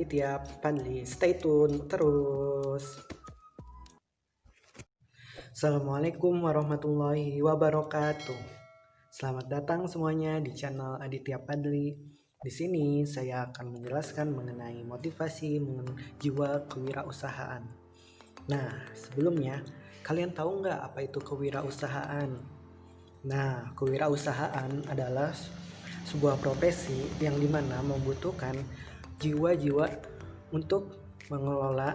Aditya Padli. Stay tune terus. Assalamualaikum warahmatullahi wabarakatuh. Selamat datang semuanya di channel Aditya Padli. Di sini saya akan menjelaskan mengenai motivasi jiwa kewirausahaan. Nah, sebelumnya kalian tahu nggak apa itu kewirausahaan? Nah, kewirausahaan adalah sebuah profesi yang dimana membutuhkan jiwa-jiwa untuk mengelola,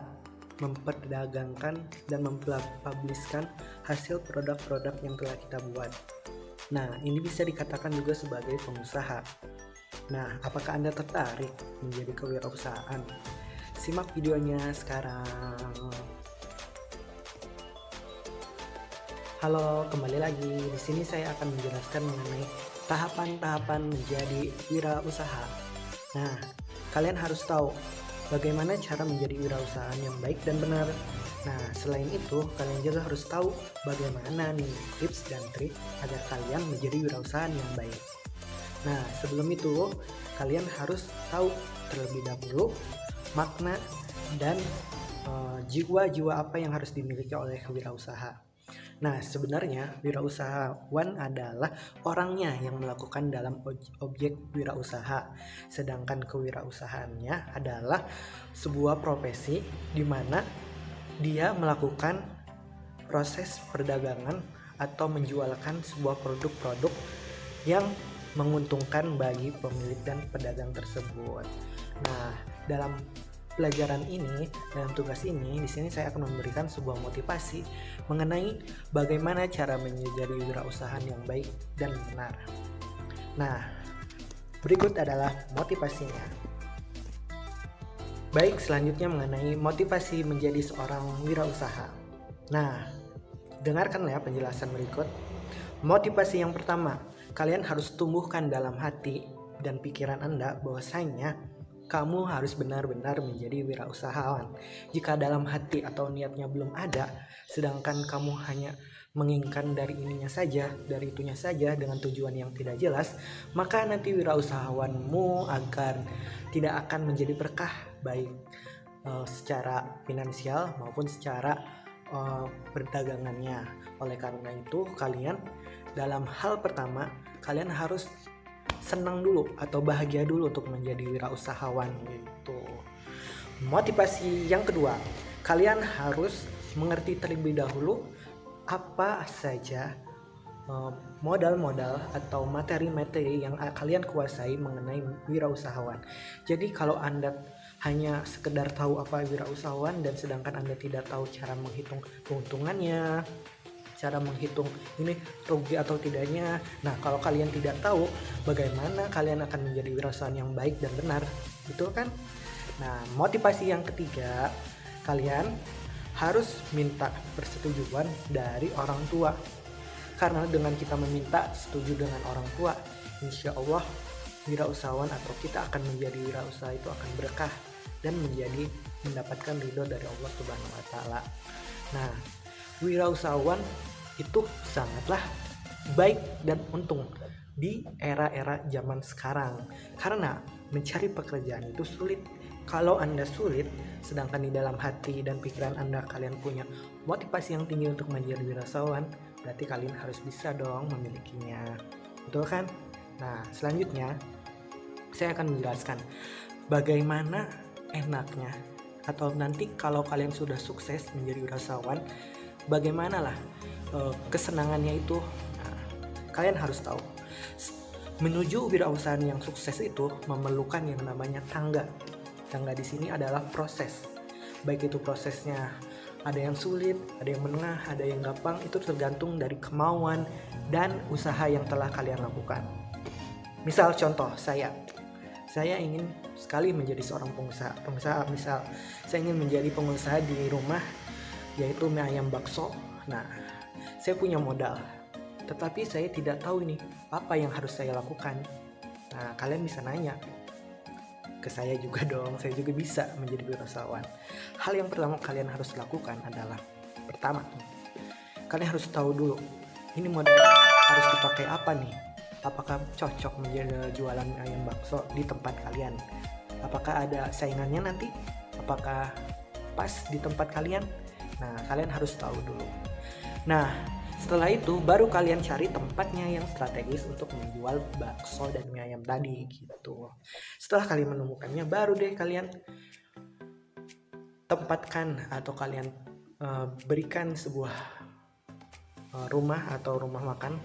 memperdagangkan, dan mempublishkan hasil produk-produk yang telah kita buat. Nah, ini bisa dikatakan juga sebagai pengusaha. Nah, apakah Anda tertarik menjadi kewirausahaan? Simak videonya sekarang. Halo, kembali lagi. Di sini saya akan menjelaskan mengenai tahapan-tahapan menjadi wirausaha. Nah, kalian harus tahu bagaimana cara menjadi wirausahaan yang baik dan benar. Nah, selain itu, kalian juga harus tahu bagaimana nih tips dan trik agar kalian menjadi wirausahaan yang baik. Nah, sebelum itu, kalian harus tahu terlebih dahulu makna dan jiwa-jiwa apa yang harus dimiliki oleh wirausaha. Nah, sebenarnya wirausahawan adalah orangnya yang melakukan dalam objek wirausaha. Sedangkan kewirausahaannya adalah sebuah profesi di mana dia melakukan proses perdagangan atau menjualkan sebuah produk-produk yang menguntungkan bagi pemilik dan pedagang tersebut. Nah, dalam pelajaran ini, dalam tugas ini, di sini saya akan memberikan sebuah motivasi mengenai bagaimana cara menjadi wirausahaan yang baik dan benar. Nah, berikut adalah motivasinya. Baik, selanjutnya mengenai motivasi menjadi seorang wirausaha. Nah, dengarkanlah penjelasan berikut. Motivasi yang pertama, kalian harus tumbuhkan dalam hati dan pikiran Anda bahwasanya kamu harus benar-benar menjadi wirausahawan. Jika dalam hati atau niatnya belum ada, sedangkan kamu hanya menginginkan dari ininya saja, dari itunya saja dengan tujuan yang tidak jelas, maka nanti wirausahawanmu tidak akan menjadi berkah baik secara finansial maupun secara perdagangannya. Oleh karena itu, kalian dalam hal pertama, kalian harus senang dulu atau bahagia dulu untuk menjadi wirausahawan gitu. Motivasi yang kedua, kalian harus mengerti terlebih dahulu apa saja modal-modal atau materi-materi yang kalian kuasai mengenai wirausahawan. Jadi kalau Anda hanya sekedar tahu apa wirausahawan dan sedangkan Anda tidak tahu cara menghitung keuntungannya, cara menghitung ini rugi atau tidaknya. Nah, kalau kalian tidak tahu bagaimana kalian akan menjadi wirausahaan yang baik dan benar, betul kan? Nah, motivasi yang ketiga, kalian harus minta persetujuan dari orang tua. Karena dengan kita meminta setuju dengan orang tua, insya Allah wirausahawan atau kita akan menjadi wirausaha itu akan berkah dan mendapatkan ridho dari Allah Subhanahu wa Ta'ala. Nah, wirausahawan itu sangatlah baik dan untung di era-era zaman sekarang karena mencari pekerjaan itu sulit. Kalau Anda sulit, sedangkan di dalam hati dan pikiran Anda kalian punya motivasi yang tinggi untuk menjadi wirausahawan, berarti kalian harus bisa dong memilikinya, betul kan? Nah, selanjutnya saya akan menjelaskan bagaimana enaknya atau nanti kalau kalian sudah sukses menjadi wirausahawan, bagaimana lah kesenangannya itu. Nah, kalian harus tahu menuju wirausahaan yang sukses itu memerlukan yang namanya tangga. Tangga di sini adalah proses, baik itu prosesnya ada yang sulit, ada yang menengah, ada yang gampang, itu tergantung dari kemauan dan usaha yang telah kalian lakukan. Misal contoh saya ingin sekali menjadi seorang pengusaha. Misal saya ingin menjadi pengusaha di rumah yaitu mie ayam bakso. Nah, saya punya modal, tetapi saya tidak tahu ini apa yang harus saya lakukan. Nah, kalian bisa nanya ke saya juga dong, saya juga bisa menjadi wirausahawan. Hal yang pertama kalian harus lakukan adalah, pertama, kalian harus tahu dulu ini modal harus dipakai apa nih, apakah cocok menjadi jualan ayam bakso di tempat kalian. Apakah ada saingannya nanti? Apakah pas di tempat kalian? Nah, kalian harus tahu dulu. Nah, setelah itu baru kalian cari tempatnya yang strategis untuk menjual bakso dan mie ayam tadi gitu. Setelah kalian menemukannya, baru deh kalian tempatkan atau kalian berikan sebuah rumah atau rumah makan.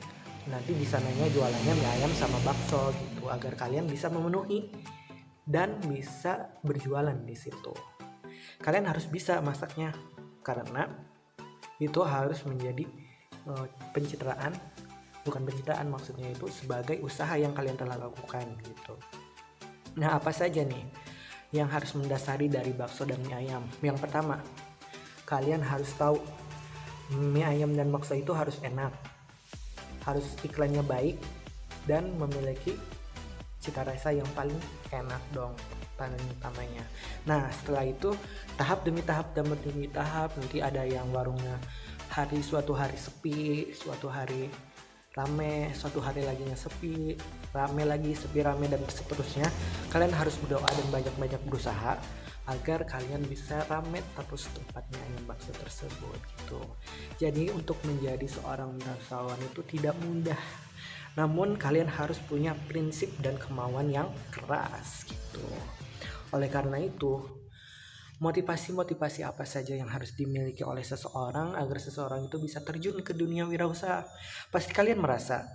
Nanti di sananya jualannya mie ayam sama bakso gitu, agar kalian bisa memenuhi dan bisa berjualan di situ. Kalian harus bisa masaknya, karena itu harus menjadi pencitraan, bukan pencitraan, maksudnya itu sebagai usaha yang kalian telah lakukan gitu. Nah, apa saja nih yang harus mendasari dari bakso dan mie ayam? Yang pertama, kalian harus tahu mie ayam dan bakso itu harus enak, harus iklannya baik, dan memiliki cita rasa yang paling enak dong, paling utamanya. Nah, setelah itu tahap demi tahap nanti ada yang warungnya suatu hari sepi, suatu hari rame, suatu hari lagi sepi, rame lagi, sepi, rame, dan seterusnya. Kalian harus berdoa dan banyak-banyak berusaha agar kalian bisa rame terus tempatnya yang bakso tersebut gitu. Jadi untuk menjadi seorang wirausahawan itu tidak mudah, namun kalian harus punya prinsip dan kemauan yang keras gitu. Oleh karena itu, motivasi apa saja yang harus dimiliki oleh seseorang agar seseorang itu bisa terjun ke dunia wirausaha? Pasti kalian merasa,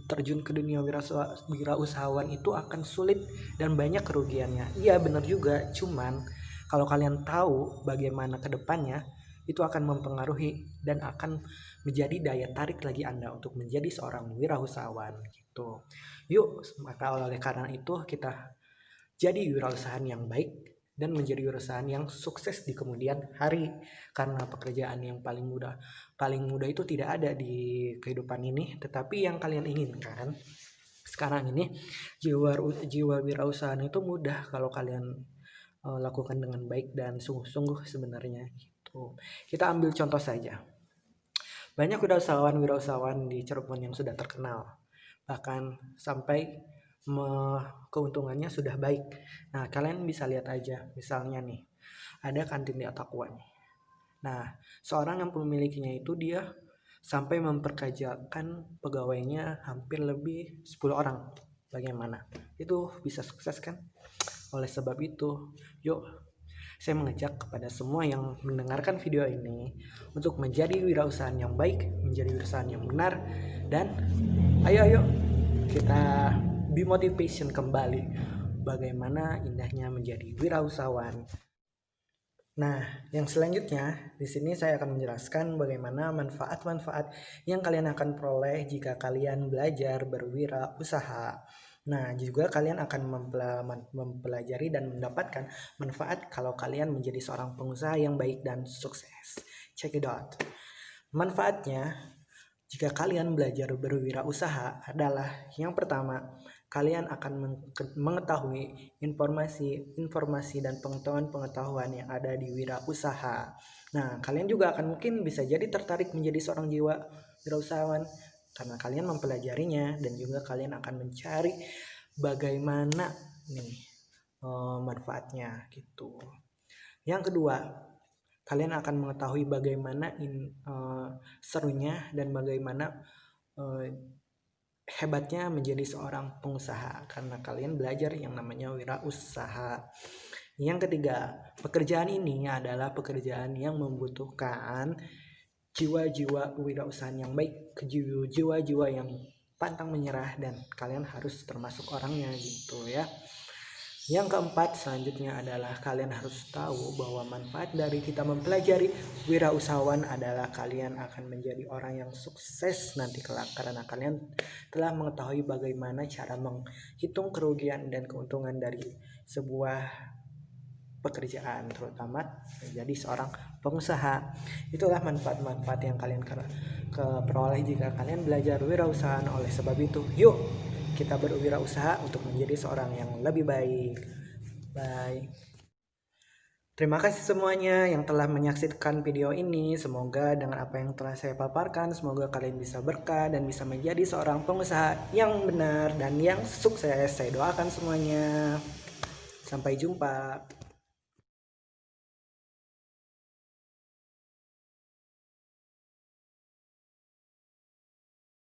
terjun ke dunia wirausahawan itu akan sulit dan banyak kerugiannya. Iya, benar juga, cuman kalau kalian tahu bagaimana ke depannya, itu akan mempengaruhi dan akan menjadi daya tarik lagi Anda untuk menjadi seorang wirausahawan gitu. Yuk, maka oleh karena itu kita jadi wirausahaan yang baik dan menjadi wirausahaan yang sukses di kemudian hari, karena pekerjaan yang paling mudah itu tidak ada di kehidupan ini, tetapi yang kalian inginkan sekarang ini jiwa wirausahaan itu mudah kalau kalian lakukan dengan baik dan sungguh-sungguh sebenarnya gitu. Kita ambil contoh saja, banyak wirausahawan di Cirebon yang sudah terkenal, bahkan sampai keuntungannya sudah baik. Nah, kalian bisa lihat aja, misalnya nih, ada kantin di Atakuan. Nah, seorang yang memilikinya itu dia sampai memperkerjakan pegawainya hampir lebih 10 orang. Bagaimana? Itu bisa sukses kan? Oleh sebab itu, yuk saya mengajak kepada semua yang mendengarkan video ini untuk menjadi wirausahaan yang baik, menjadi wirausahaan yang benar, dan ayo kita be motivation kembali bagaimana indahnya menjadi wirausahawan. Nah, yang selanjutnya di sini saya akan menjelaskan bagaimana manfaat-manfaat yang kalian akan peroleh jika kalian belajar berwirausaha. Nah, juga kalian akan mempelajari dan mendapatkan manfaat kalau kalian menjadi seorang pengusaha yang baik dan sukses. Check it out. Manfaatnya jika kalian belajar berwirausaha adalah yang pertama, kalian akan mengetahui informasi dan pengetahuan yang ada di wirausaha. Nah, kalian juga akan mungkin bisa jadi tertarik menjadi seorang jiwa wirausahawan karena kalian mempelajarinya, dan juga kalian akan mencari bagaimana manfaatnya gitu. Yang kedua, kalian akan mengetahui bagaimana serunya dan bagaimana hebatnya menjadi seorang pengusaha karena kalian belajar yang namanya wirausaha. Yang ketiga, pekerjaan ini adalah pekerjaan yang membutuhkan jiwa-jiwa wirausahaan yang baik, jiwa-jiwa yang pantang menyerah, dan kalian harus termasuk orangnya gitu ya. Yang keempat selanjutnya adalah kalian harus tahu bahwa manfaat dari kita mempelajari wirausahawan adalah kalian akan menjadi orang yang sukses nanti kelak, karena kalian telah mengetahui bagaimana cara menghitung kerugian dan keuntungan dari sebuah pekerjaan, terutama menjadi seorang pengusaha. Itulah manfaat-manfaat yang kalian peroleh jika kalian belajar wirausahaan. Oleh sebab itu, yuk kita berwirausaha untuk menjadi seorang yang lebih baik. Bye. Terima kasih semuanya yang telah menyaksikan video ini. Semoga dengan apa yang telah saya paparkan, semoga kalian bisa berkah dan bisa menjadi seorang pengusaha yang benar dan yang sukses. Saya doakan semuanya. Sampai jumpa.